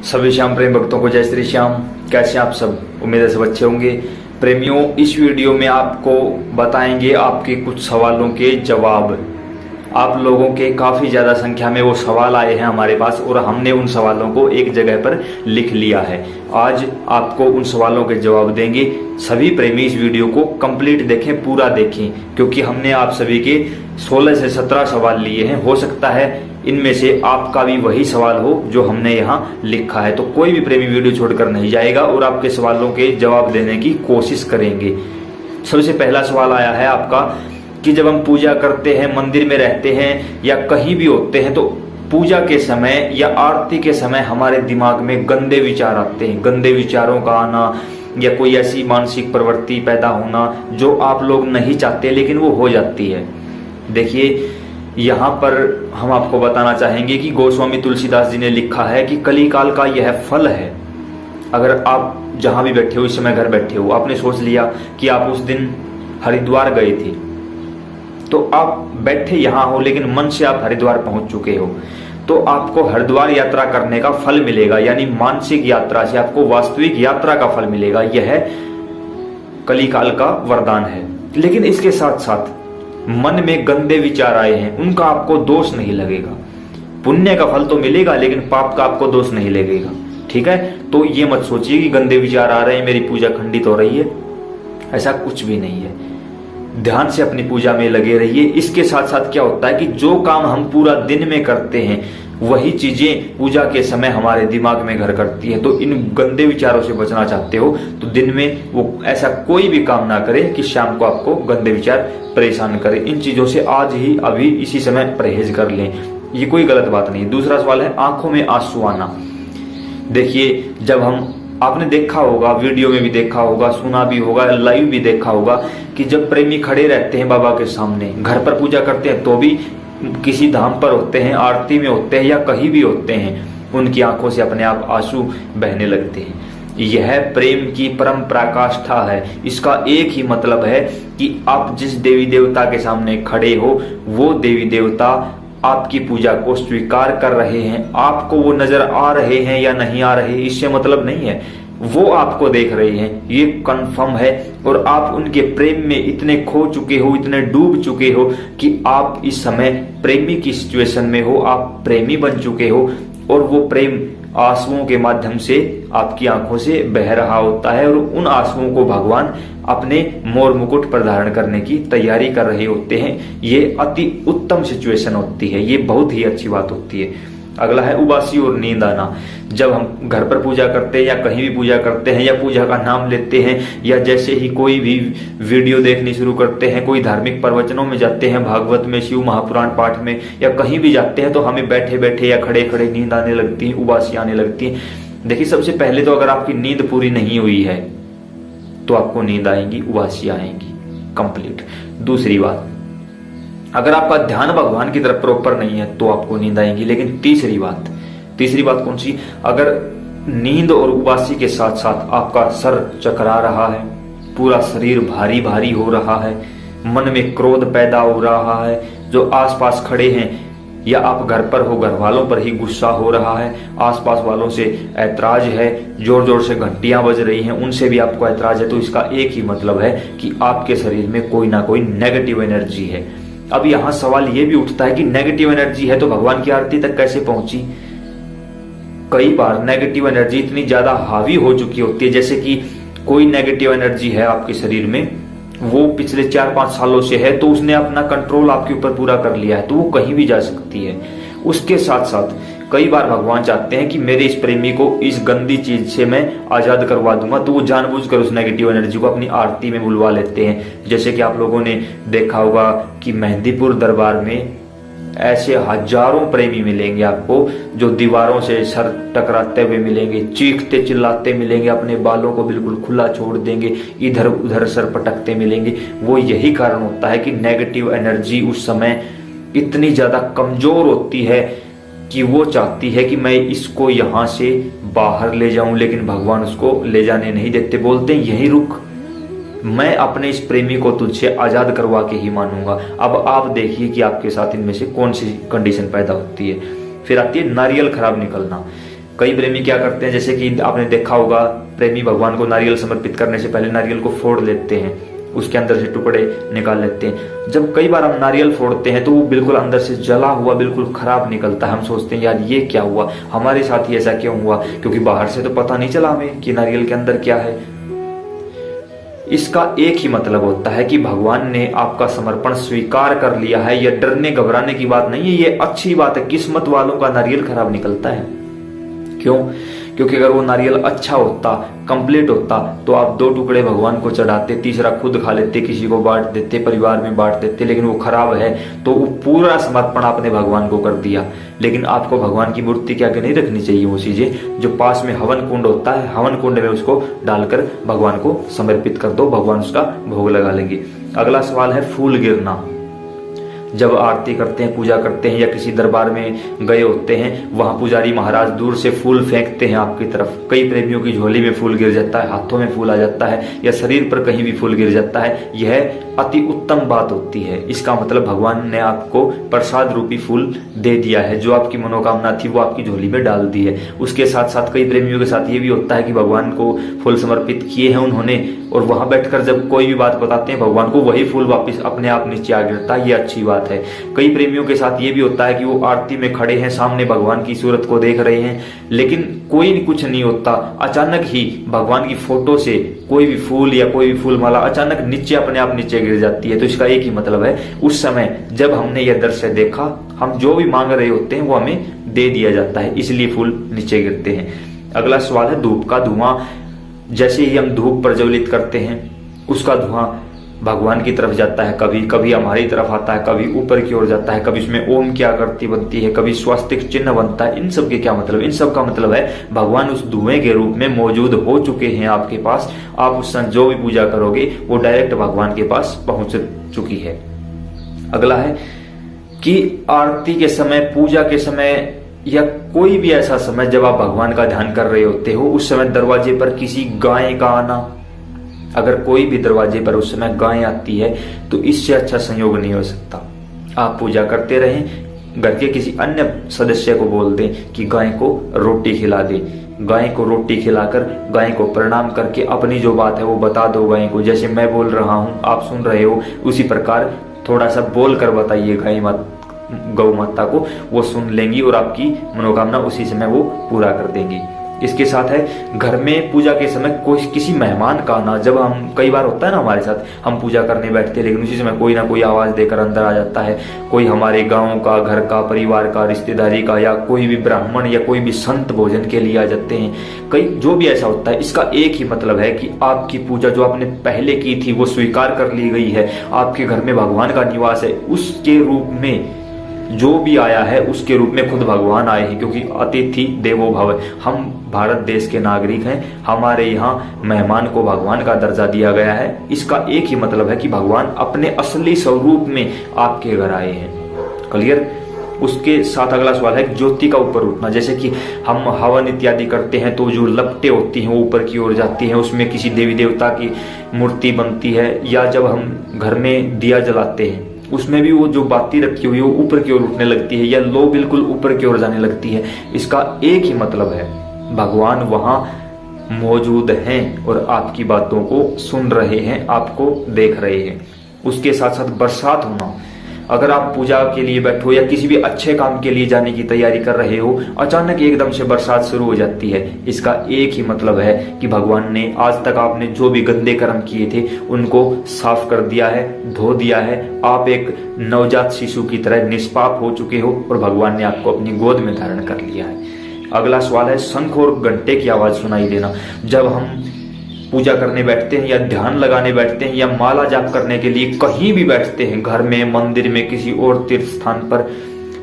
सभी श्याम प्रेम भक्तों को जय श्री श्याम। कैसे आप सब? उम्मीद है सब अच्छे होंगे। प्रेमियों, इस वीडियो में आपको बताएंगे आपके कुछ सवालों के जवाब। आप लोगों के काफ़ी ज़्यादा संख्या में वो सवाल आए हैं हमारे पास और हमने उन सवालों को एक जगह पर लिख लिया है। आज आपको उन सवालों के जवाब देंगे। सभी प्रेमी इस वीडियो को कंप्लीट देखें, पूरा देखें, क्योंकि हमने आप सभी के 16 से 17 सवाल लिए हैं। हो सकता है इनमें से आपका भी वही सवाल हो जो हमने यहाँ लिखा है। तो कोई भी प्रेमी वीडियो छोड़कर नहीं जाएगा और आपके सवालों के जवाब देने की कोशिश करेंगे। सबसे पहला सवाल आया है आपका कि जब हम पूजा करते हैं, मंदिर में रहते हैं या कहीं भी होते हैं, तो पूजा के समय या आरती के समय हमारे दिमाग में गंदे विचार आते हैं। गंदे विचारों का आना या कोई ऐसी मानसिक प्रवृत्ति पैदा होना जो आप लोग नहीं चाहते लेकिन वो हो जाती है। देखिए, यहाँ पर हम आपको बताना चाहेंगे कि गोस्वामी तुलसीदास जी ने लिखा है कि कलिकाल का यह फल है। अगर आप जहाँ भी बैठे हो, इस समय घर बैठे हो, आपने सोच लिया कि आप उस दिन हरिद्वार गए थे, तो आप बैठे यहाँ हो लेकिन मन से आप हरिद्वार पहुंच चुके हो, तो आपको हरिद्वार यात्रा करने का फल मिलेगा। यानी मानसिक यात्रा से आपको वास्तविक यात्रा का फल मिलेगा। यह कलिकाल का वरदान है। लेकिन इसके साथ साथ मन में गंदे विचार आए हैं, उनका आपको दोष नहीं लगेगा। पुण्य का फल तो मिलेगा लेकिन पाप का आपको दोष नहीं लगेगा। ठीक है? तो ये मत सोचिए कि गंदे विचार आ रहे हैं, मेरी पूजा खंडित हो रही है। ऐसा कुछ भी नहीं है। ध्यान से अपनी पूजा में लगे रहिए। इसके साथ साथ क्या होता है कि जो काम हम पूरा दिन में करते हैं वही चीजें पूजा के समय हमारे दिमाग में घर करती है। तो इन गंदे विचारों से बचना चाहते हो तो दिन में वो ऐसा कोई भी काम ना करें कि शाम को आपको गंदे विचार परेशान करें। इन चीजों से आज ही अभी इसी समय परहेज कर लें। ये कोई गलत बात नहीं। दूसरा सवाल है आंखों में आंसू आना। देखिए, जब हम, आपने देखा होगा, वीडियो में भी देखा होगा, सुना भी होगा, लाइव भी देखा होगा कि जब प्रेमी खड़े रहते हैं बाबा के सामने, घर पर पूजा करते हैं तो भी, किसी धाम पर होते हैं, आरती में होते हैं या कहीं भी होते हैं, उनकी आंखों से अपने आप आंसू बहने लगते हैं। यह प्रेम की परम पराकाष्ठा है। इसका एक ही मतलब है कि आप जिस देवी देवता के सामने खड़े हो वो देवी देवता आपकी पूजा को स्वीकार कर रहे हैं। आपको वो नजर आ रहे हैं या नहीं आ रहे इससे मतलब नहीं है, वो आपको देख रहे हैं, ये कंफर्म है। और आप उनके प्रेम में इतने खो चुके हो, इतने डूब चुके हो कि आप इस समय प्रेमी की सिचुएशन में हो, आप प्रेमी बन चुके हो और वो प्रेम आंसुओं के माध्यम से आपकी आंखों से बह रहा होता है और उन आंसुओं को भगवान अपने मोर मुकुट पर धारण करने की तैयारी कर रहे होते हैं। ये अति उत्तम सिचुएशन होती है, ये बहुत ही अच्छी बात होती है। अगला है उबासी और नींद आना। जब हम घर पर पूजा करते हैं या कहीं भी पूजा करते हैं या पूजा का नाम लेते हैं या जैसे ही कोई भी वीडियो देखनी शुरू करते हैं, कोई धार्मिक प्रवचनों में जाते हैं, भागवत में, शिव महापुराण पाठ में या कहीं भी जाते हैं, तो हमें बैठे बैठे या खड़े खड़े नींद आने लगती है, उबासी आने लगती है। देखिए, सबसे पहले तो अगर आपकी नींद पूरी नहीं हुई है तो आपको नींद आएंगी, उबासी आएंगी कंप्लीट। दूसरी बात, अगर आपका ध्यान भगवान की तरफ प्रॉपर नहीं है तो आपको नींद आएगी। लेकिन तीसरी बात कौन सी? अगर नींद और उबासी के साथ साथ आपका सर चकरा रहा है, पूरा शरीर भारी भारी हो रहा है, मन में क्रोध पैदा हो रहा है, जो आसपास खड़े हैं या आप घर पर हो, घर वालों पर ही गुस्सा हो रहा है, आसपास वालों से ऐतराज है, जोर जोर से घंटियां बज रही हैं, उनसे भी आपको ऐतराज है, तो इसका एक ही मतलब है कि आपके शरीर में कोई ना कोई नेगेटिव एनर्जी है। अब यहाँ सवाल ये भी उठता है कि नेगेटिव एनर्जी है तो भगवान की आरती तक कैसे पहुंची? कई बार नेगेटिव एनर्जी इतनी ज्यादा हावी हो चुकी होती है, जैसे कि कोई नेगेटिव एनर्जी है आपके शरीर में, वो पिछले 4-5 सालों से है, तो उसने अपना कंट्रोल आपके ऊपर पूरा कर लिया है, तो वो कहीं भी जा सकती है। उसके साथ साथ कई बार भगवान चाहते हैं कि मेरे इस प्रेमी को इस गंदी चीज से मैं आजाद करवा दूंगा, तो वो जानबूझकर उस नेगेटिव एनर्जी को अपनी आरती में बुलवा लेते हैं। जैसे कि आप लोगों ने देखा होगा कि मेहंदीपुर दरबार में ऐसे हजारों प्रेमी मिलेंगे आपको जो दीवारों से सर टकराते हुए मिलेंगे, चीखते चिल्लाते मिलेंगे, अपने बालों को बिल्कुल खुला छोड़ देंगे, इधर उधर सर पटकते मिलेंगे। वो यही कारण होता है कि नेगेटिव एनर्जी उस समय इतनी ज्यादा कमजोर होती है कि वो चाहती है कि मैं इसको यहाँ से बाहर ले जाऊं, लेकिन भगवान उसको ले जाने नहीं देते। बोलते हैं यही रुक, मैं अपने इस प्रेमी को तुझसे आजाद करवा के ही मानूंगा। अब आप देखिए कि आपके साथ इनमें से कौन सी कंडीशन पैदा होती है। फिर आती है नारियल खराब निकलना। कई प्रेमी क्या करते हैं, जैसे कि आपने देखा होगा, प्रेमी भगवान को नारियल समर्पित करने से पहले नारियल को फोड़ लेते हैं, उसके अंदर से टुकड़े निकाल लेते हैं। जब कई बार हम नारियल फोड़ते हैं तो वो बिल्कुल अंदर से जला हुआ बिल्कुल खराब निकलता है। हम सोचते हैं यार ये क्या हुआ, हमारे साथ ही ऐसा क्यों हुआ, क्योंकि बाहर से तो पता नहीं चला हमें कि नारियल के अंदर क्या है। इसका एक ही मतलब होता है कि भगवान ने आपका समर्पण स्वीकार कर लिया है। यह डरने घबराने की बात नहीं है, ये अच्छी बात है। किस्मत वालों का नारियल खराब निकलता है। क्यों? क्योंकि अगर वो नारियल अच्छा होता, कंप्लीट होता, तो आप 2 टुकड़े भगवान को चढ़ाते, तीसरा खुद खा लेते, किसी को बांट देते, परिवार में बांट देते। लेकिन वो खराब है तो वो पूरा समर्पण आपने भगवान को कर दिया। लेकिन आपको भगवान की मूर्ति के आगे नहीं रखनी चाहिए वो चीजें। जो पास में हवन कुंड होता है, हवन कुंड में उसको डालकर भगवान को समर्पित कर दो, भगवान उसका भोग लगा लेंगे। अगला सवाल है फूल गिरना। जब आरती करते हैं, पूजा करते हैं या किसी दरबार में गए होते हैं, वहां पुजारी महाराज दूर से फूल फेंकते हैं आपकी तरफ। कई प्रेमियों की झोली में फूल गिर जाता है, हाथों में फूल आ जाता है या शरीर पर कहीं भी फूल गिर जाता है। यह अति उत्तम बात होती है। इसका मतलब भगवान ने आपको प्रसाद रूपी फूल दे दिया है। जो आपकी मनोकामना थी वो आपकी झोली में डाल दी है। उसके साथ साथ कई प्रेमियों के साथ ये भी होता है कि भगवान को फूल समर्पित किए हैं उन्होंने, और वहां बैठकर जब कोई भी बात बताते हैं भगवान को, वही फूल वापस अपने आप नीचे आ गिरता है। ये अच्छी बात है। कई प्रेमियों के साथ ये भी होता है कि वो आरती में खड़े हैं, सामने भगवान की सूरत को देख रहे हैं, लेकिन कोई कुछ नहीं होता। अचानक ही भगवान की फोटो से कोई भी फूल या कोई भी फूल माला अचानक नीचे अपने आप नीचे गिर जाती है। तो इसका एक ही मतलब है, उस समय जब हमने यह दृश्य देखा, हम जो भी मांग रहे होते हैं वो हमें दे दिया जाता है, इसलिए फूल नीचे गिरते हैं। अगला सवाल है धूप का धुआं। जैसे ही हम धूप प्रज्वलित करते हैं, उसका धुआं भगवान की तरफ जाता है, कभी कभी हमारी तरफ आता है, कभी ऊपर की ओर जाता है, कभी उसमें ओम की आकृति बनती है, कभी स्वास्तिक चिन्ह बनता है। इन सब के क्या मतलब? इन सब का मतलब है भगवान उस धुएं के रूप में मौजूद हो चुके हैं आपके पास। आप उस समय जो भी पूजा करोगे वो डायरेक्ट भगवान के पास पहुंच चुकी है। अगला है कि आरती के समय, पूजा के समय या कोई भी ऐसा समय जब आप भगवान का ध्यान कर रहे होते हो, उस समय दरवाजे पर किसी गाय का आना, अगर कोई भी दरवाजे पर उस समय गाय आती है तो इससे अच्छा संयोग नहीं हो सकता। आप पूजा करते रहें, घर के किसी अन्य सदस्य को बोल दें कि गाय को रोटी खिला दे। गाय को रोटी खिलाकर, गाय को प्रणाम करके अपनी जो बात है वो बता दो गाय को। जैसे मैं बोल रहा हूँ, आप सुन रहे हो, उसी प्रकार थोड़ा सा बोल कर बताइए गौ माता को, वो सुन लेंगी और आपकी मनोकामना उसी समय वो पूरा कर देंगी। इसके साथ है घर में पूजा के समय कोई किसी मेहमान का आना। जब हम, कई बार होता है ना हमारे साथ, हम पूजा करने बैठते हैं लेकिन उसी समय कोई ना कोई आवाज देकर अंदर आ जाता है। कोई हमारे गांव का, घर का, परिवार का, रिश्तेदारी का, या कोई भी ब्राह्मण या कोई भी संत भोजन के लिए आ जाते हैं। कई जो भी ऐसा होता है, इसका एक ही मतलब है कि आपकी पूजा जो आपने पहले की थी वो स्वीकार कर ली गई है। आपके घर में भगवान का निवास है, उसके रूप में जो भी आया है उसके रूप में खुद भगवान आए हैं, क्योंकि अतिथि देवो भव। हम भारत देश के नागरिक हैं, हमारे यहाँ मेहमान को भगवान का दर्जा दिया गया है। इसका एक ही मतलब है कि भगवान अपने असली स्वरूप में आपके घर आए हैं। क्लियर? उसके साथ अगला सवाल है ज्योति का ऊपर उठना। जैसे कि हम हवन इत्यादि करते हैं तो जो लपटें होती हैं वो ऊपर की ओर जाती हैं, उसमें किसी देवी देवता की मूर्ति बनती है। या जब हम घर में दिया जलाते हैं उसमें भी वो जो बाती रखी हुई है वो ऊपर की ओर उठने लगती है या लो बिल्कुल ऊपर की ओर जाने लगती है। इसका एक ही मतलब है, भगवान वहां मौजूद हैं और आपकी बातों को सुन रहे हैं, आपको देख रहे हैं। उसके साथ साथ बरसात होना। अगर आप पूजा के लिए बैठो या किसी भी अच्छे काम के लिए जाने की तैयारी कर रहे हो, अचानक एकदम से बरसात शुरू हो जाती है, इसका एक ही मतलब है कि भगवान ने आज तक आपने जो भी गंदे कर्म किए थे उनको साफ कर दिया है, धो दिया है। आप एक नवजात शिशु की तरह निष्पाप हो चुके हो और भगवान ने आपको अपनी गोद में धारण कर लिया है। अगला सवाल है शंख और घंटे की आवाज सुनाई देना। जब हम पूजा करने बैठते हैं या ध्यान लगाने बैठते हैं या माला जाप करने के लिए कहीं भी बैठते हैं, घर में, मंदिर में, किसी और तीर्थ स्थान पर,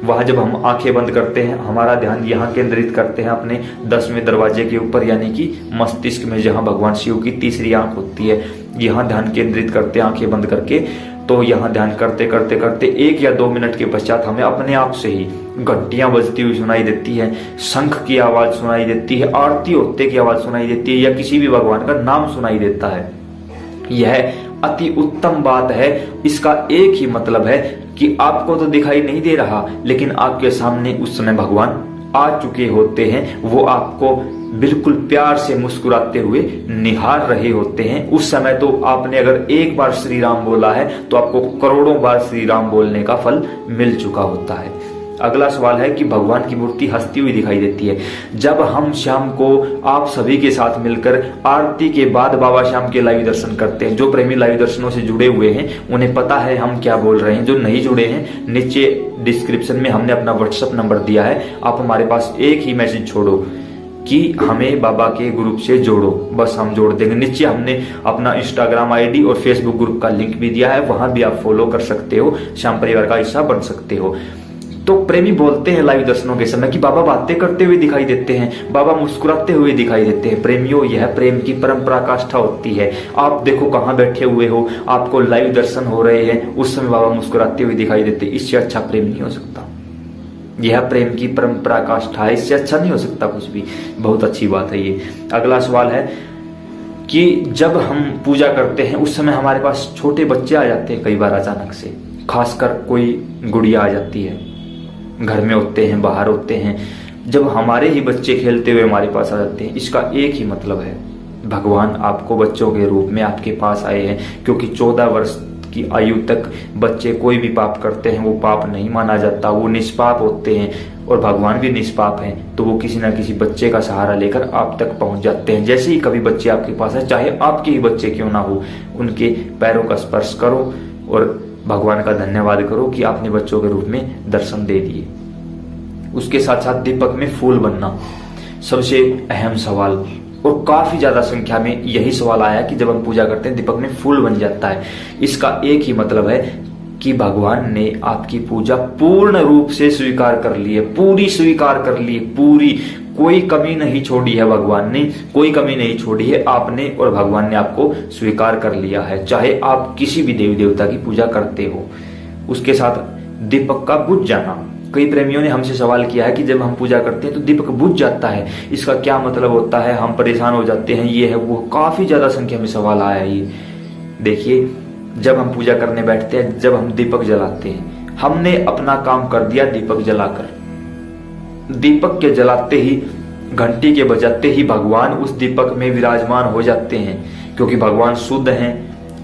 वहां जब हम आंखें बंद करते हैं, हमारा ध्यान यहाँ केंद्रित करते हैं अपने 10वें दरवाजे के ऊपर, यानी कि मस्तिष्क में, जहाँ भगवान शिव की तीसरी आंख होती है, यहाँ ध्यान केंद्रित करते हैं आंखें बंद करके। तो यहाँ ध्यान करते करते करते 1 या 2 मिनट के पश्चात हमें अपने आप से ही घंटियां बजती हुई सुनाई देती है, शंख की आवाज सुनाई देती है, आरती होते की आवाज सुनाई देती है, या किसी भी भगवान का नाम सुनाई देता है। यह अति उत्तम बात है। इसका एक ही मतलब है कि आपको तो दिखाई नहीं दे रहा, लेकिन आपके सामने उस समय भगवान आ चुके होते हैं वो आपको बिल्कुल प्यार से मुस्कुराते हुए निहार रहे होते हैं। उस समय तो आपने अगर एक बार श्री राम बोला है तो आपको करोड़ों बार श्री राम बोलने का फल मिल चुका होता है। अगला सवाल है कि भगवान की मूर्ति हंसती हुई दिखाई देती है। जब हम शाम को आप सभी के साथ मिलकर आरती के बाद बाबा श्याम के लाइव दर्शन करते हैं, जो प्रेमी लाइव दर्शनों से जुड़े हुए हैं उन्हें पता है हम क्या बोल रहे हैं। जो नहीं जुड़े हैं, नीचे डिस्क्रिप्शन में हमने अपना व्हाट्सएप नंबर दिया है, आप हमारे पास एक ही मैसेज छोड़ो कि हमें बाबा के ग्रुप से जोड़ो, बस हम जोड़ देंगे। नीचे हमने अपना इंस्टाग्राम आईडी और फेसबुक ग्रुप का लिंक भी दिया है, वहां भी आप फॉलो कर सकते हो, श्याम परिवार का हिस्सा बन सकते हो। तो प्रेमी बोलते हैं लाइव दर्शनों के समय कि बाबा बातें करते हुए दिखाई देते हैं, बाबा मुस्कुराते हुए दिखाई देते हैं। प्रेमियों, यह प्रेम की परम पराकाष्ठा होती है। आप देखो कहाँ बैठे हुए हो, आपको लाइव दर्शन हो रहे हैं, उस समय बाबा मुस्कुराते हुए दिखाई देते, इससे अच्छा प्रेम नहीं हो सकता। यह प्रेम की परम पराकाष्ठा है, इससे अच्छा नहीं हो सकता कुछ भी। बहुत अच्छी बात है ये। अगला सवाल है कि जब हम पूजा करते हैं उस समय हमारे पास छोटे बच्चे आ जाते हैं, कई बार अचानक से, खासकर कोई गुड़िया आ जाती है, घर में होते हैं, बाहर होते हैं, जब हमारे ही बच्चे खेलते हुए हमारे पास आ जाते हैं, इसका एक ही मतलब है, भगवान आपको बच्चों के रूप में आपके पास आए हैं। क्योंकि 14 वर्ष की आयु तक बच्चे कोई भी पाप करते हैं वो पाप नहीं माना जाता, वो निष्पाप होते हैं और भगवान भी निष्पाप हैं। तो वो किसी ना किसी बच्चे का सहारा लेकर आप तक पहुंच जाते हैं। जैसे ही कभी बच्चे आपके पास है, चाहे आपके ही बच्चे क्यों ना हो, उनके पैरों का स्पर्श करो और भगवान का धन्यवाद करो कि आपने बच्चों के रूप में दर्शन दे दिए। उसके साथ साथ दीपक में फूल बनना सबसे अहम सवाल, और काफी ज्यादा संख्या में यही सवाल आया कि जब हम पूजा करते हैं दीपक में फूल बन जाता है। इसका एक ही मतलब है कि भगवान ने आपकी पूजा पूर्ण रूप से स्वीकार कर ली है, पूरी स्वीकार कर ली है, पूरी, कोई कमी नहीं छोड़ी है। भगवान ने कोई कमी नहीं छोड़ी है, आपने और भगवान ने आपको स्वीकार कर लिया है, चाहे आप किसी भी देवी देवता की पूजा करते हो। उसके साथ दीपक का बुझ जाना, कई प्रेमियों ने हमसे सवाल किया है कि जब हम पूजा करते हैं तो दीपक बुझ जाता है, इसका क्या मतलब होता है, हम परेशान हो जाते हैं, ये है वो, काफी ज्यादा संख्या में सवाल आया है ये। देखिए, जब हम पूजा करने बैठते हैं, जब हम दीपक जलाते हैं, हमने अपना काम कर दिया दीपक जलाकर। दीपक के जलाते ही, घंटी के बजाते ही भगवान उस दीपक में विराजमान हो जाते हैं। क्योंकि भगवान शुद्ध हैं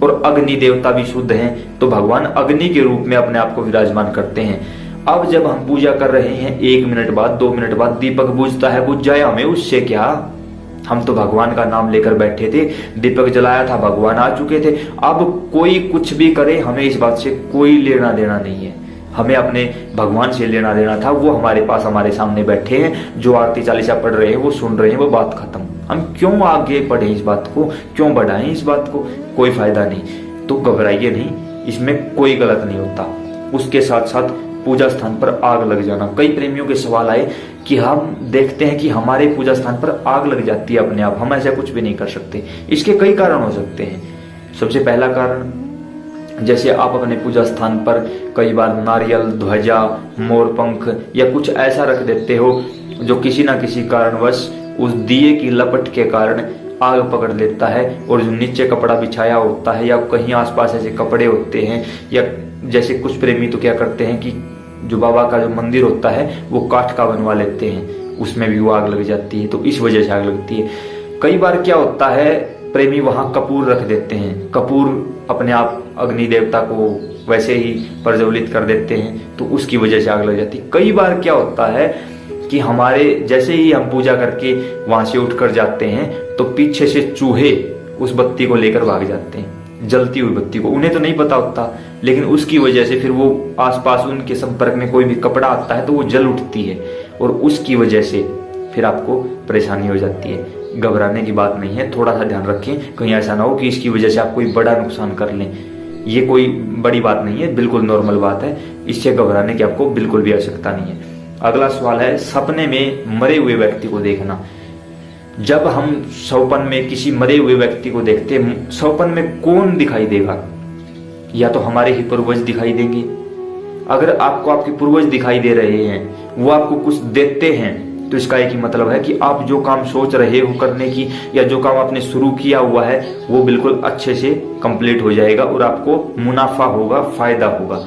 और अग्नि देवता भी शुद्ध हैं, तो भगवान अग्नि के रूप में अपने आप को विराजमान करते हैं। अब जब हम पूजा कर रहे हैं, 1 मिनट बाद, 2 मिनट बाद दीपक बुझता है, बुझ जाए, हमें उससे क्या, हम तो भगवान का नाम लेकर बैठे थे, दीपक जलाया था, भगवान आ चुके थे। अब कोई कुछ भी करे, हमें इस बात से कोई लेना देना नहीं है, हमें अपने भगवान से लेना देना था। वो हमारे पास, हमारे सामने बैठे हैं, जो आरती चालीसा पढ़ रहे हैं, वो सुन रहे हैं, वो बात खत्म। हम क्यों आगे बढ़े इस बात को, क्यों बढ़ाएं इस बात को, कोई फायदा नहीं। तो घबराइए नहीं, इसमें कोई गलत नहीं होता। उसके साथ साथ पूजा स्थान पर आग लग जाना, कई प्रेमियों के सवाल आए कि हम देखते हैं कि हमारे पूजा स्थान पर आग लग जाती है अपने आप, हम ऐसा कुछ भी नहीं कर सकते। इसके कई कारण हो सकते हैं। सबसे पहला कारण, जैसे आप अपने पूजा स्थान पर कई बार नारियल, ध्वजा, मोरपंख या कुछ ऐसा रख देते हो जो किसी ना किसी कारणवश उस दिए की लपट के कारण आग पकड़ लेता है, और जो नीचे कपड़ा बिछाया होता है या कहीं आसपास ऐसे कपड़े होते हैं, या जैसे कुछ प्रेमी तो क्या करते हैं कि जो बाबा का जो मंदिर होता है वो काठ का बनवा लेते हैं, उसमें भी वो आग लग जाती है। तो इस वजह से आग लगती है। कई बार क्या होता है, प्रेमी वहां कपूर रख देते हैं, कपूर अपने आप अग्नि देवता को वैसे ही प्रज्वलित कर देते हैं, तो उसकी वजह से आग लग जाती है। कई बार क्या होता है कि हमारे जैसे ही हम पूजा करके वहां से उठकर जाते हैं तो पीछे से चूहे उस बत्ती को लेकर भाग जाते हैं, जलती हुई बत्ती को। उन्हें तो नहीं पता होता, लेकिन उसकी वजह से फिर वो आसपास उनके संपर्क में कोई भी कपड़ा आता है तो वो जल उठती है, और उसकी वजह से फिर आपको परेशानी हो जाती है। घबराने की बात नहीं है, थोड़ा सा ध्यान रखें, कहीं ऐसा ना हो कि इसकी वजह से आप कोई बड़ा नुकसान कर लें। ये कोई बड़ी बात नहीं है, बिल्कुल नॉर्मल बात है, इससे घबराने की आपको बिल्कुल भी आवश्यकता नहीं है। अगला सवाल है, सपने में मरे हुए व्यक्ति को देखना। जब हम सपन में किसी मरे हुए व्यक्ति को देखते हैं, सपन में कौन दिखाई देगा? या तो हमारे ही पूर्वज दिखाई देंगे। अगर आपको आपके पूर्वज दिखाई दे रहे हैं, वो आपको कुछ देते हैं, तो इसका एक ही मतलब है कि आप जो काम सोच रहे हो करने की, या जो काम आपने शुरू किया हुआ है, वो बिल्कुल अच्छे से कंप्लीट हो जाएगा और आपको मुनाफा होगा, फायदा होगा।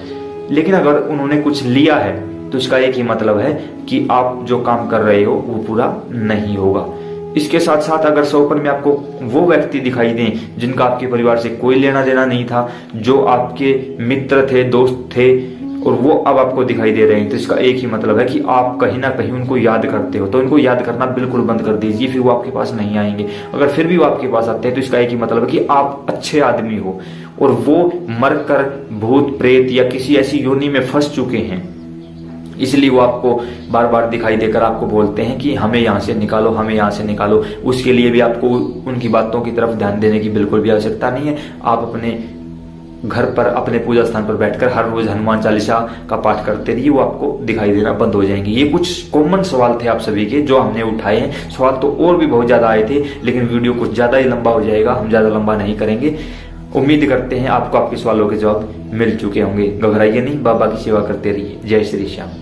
लेकिन अगर उन्होंने कुछ लिया है तो इसका एक ही मतलब है कि आप जो काम कर रहे हो वो पूरा नहीं होगा। इसके साथ साथ अगर स्वप्न में आपको वो व्यक्ति दिखाई दें जिनका आपके परिवार से कोई लेना देना नहीं था, जो आपके मित्र थे, दोस्त थे, और वो अब आपको दिखाई दे रहे हैं, तो इसका एक ही मतलब है कि आप कहीं ना कहीं उनको याद करते हो। तो उनको याद करना बिल्कुल बंद कर दीजिए, फिर वो आपके पास नहीं आएंगे। अगर फिर भी वो आपके पास आते हैं तो इसका एक ही मतलब है कि आप अच्छे आदमी हो और वो मरकर भूत प्रेत या किसी ऐसी योनि में फंस चुके हैं, इसलिए वो आपको बार बार दिखाई देकर आपको बोलते हैं कि हमें यहाँ से निकालो, हमें यहाँ से निकालो। उसके लिए भी आपको उनकी बातों की तरफ ध्यान देने की बिल्कुल भी आवश्यकता नहीं है। आप अपने घर पर, अपने पूजा स्थान पर बैठकर हर रोज हनुमान चालीसा का पाठ करते रहिए, वो आपको दिखाई देना बंद हो जाएंगे। ये कुछ कॉमन सवाल थे आप सभी के जो हमने उठाए हैं। सवाल तो और भी बहुत ज्यादा आए थे, लेकिन वीडियो कुछ ज्यादा ही लंबा हो जाएगा, हम ज्यादा लंबा नहीं करेंगे। उम्मीद करते हैं आपको आपके सवालों के जवाब मिल चुके होंगे। घबराइए नहीं, बाबा की सेवा करते रहिए। जय श्री श्याम।